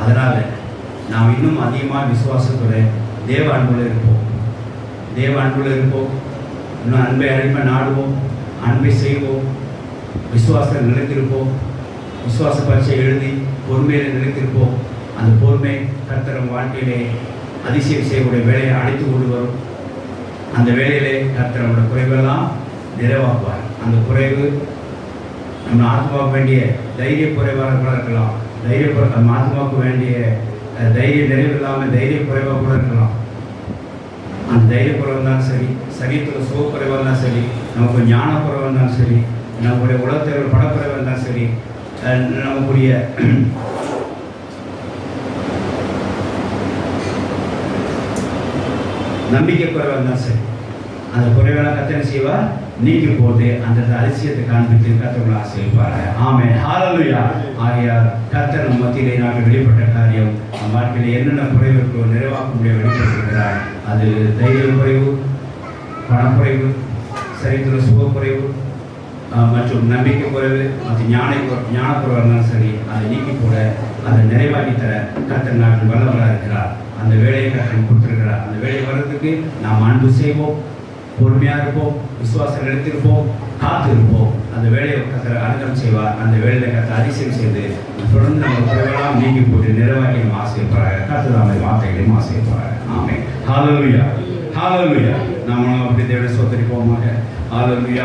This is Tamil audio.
அதனால் நாம் இன்னும் அதிகமாக விசுவாசத்தோட தேவ அன்புல இருப்போம். இன்னும் அன்பை அடிமை நாடுவோம், அன்பை செய்வோம், விசுவாசத்தில் நிலைத்திருப்போம், விசுவாச பரீட்சை எழுதி பொறுமையில் நிலைத்திருப்போம். அந்த பொறுமை கர்த்தர் வாழ்க்கையிலே அதிசயம் செய்யக்கூடிய வேலையை அழைத்து கொண்டு வரும். அந்த வேலையிலே கர்த்தர் நம்முடைய குறைவெல்லாம் நிறைவாக்குவார். அந்த குறைவு நம்ம ஆத்மாவுக்கு வேண்டிய தைரிய குறைவாக கூட இருக்கலாம், நம்ம ஆத்மாவுக்கு வேண்டிய தைரிய நிறைவு இல்லாமல் தைரிய குறைவாக கூட இருக்கலாம். அந்த தைரிய குறைவு இருந்தாலும் சரி, சரீரத்தில் சுக குறைவாக இருந்தாலும் சரி, நமக்கு ஞான குறைவாக இருந்தாலும் சரி, நம்முடைய உலகத்தில் படக்குறைவாக இருந்தாலும் சரி, நமக்குரிய நம்பிக்கை குறைவாக இருந்தாலும் சரி, அந்த குறைவெல்லாம் கர்த்தர் செய்வார், நீக்கி போட்டு அந்த அதிசயத்தை காண்பித்து கர்த்தர் ஆசீர்வதிப்பார். ஆமென், ஹல்லேலூயா. ஆகையால் கர்த்தர் நம் மத்தியிலே நாங்கள் வெளிப்பட்ட காரியம், நம் வாழ்க்கையில் என்னென்ன குறைவு இருக்கோ நிறைவாக்க முடிய வெளிப்பட்டிருக்கிறார். அது தைரிய குறைவு, பணக்குறைவு, சரீரத்தில் சுக குறைவு மற்றும் நம்பிக்கை குறைவு மற்றும் ஞானக்குறைவாக இருந்தாலும் சரி, அதை நீக்கி போட அதை நிறைவாக்கி தர கர்த்தர் நாங்கள் வல்லவராக இருக்கிறார். அந்த வேலையை கர்த்தர் கொடுத்திருக்கிறார். அந்த வேலையை வர்றதுக்கு நாம் அன்பு செய்வோம், பொறுமையாக இருப்போம், விசுவாசம் எடுத்திருப்போம், காத்து இருப்போம். அந்த வேலையை கர்த்தர் அனுகரம் செய்வார். அந்த வேலையை கர்த்தர் அதிசயம் செய்து தொடர்ந்து நம்ம குறைவெல்லாம் நீக்கி போட்டு நிறைவாக்கி நம்ம ஆசைப்படுறாங்க. கர்த்தர் நம்ம வார்த்தைகளையும் ஆசைப்படுறாங்க. ஆமென், ஹல்லேலூயா, ஹல்லேலூயா. நாம அப்படி தேவனை சோதரிப்போமாக. ஹல்லேலூயா.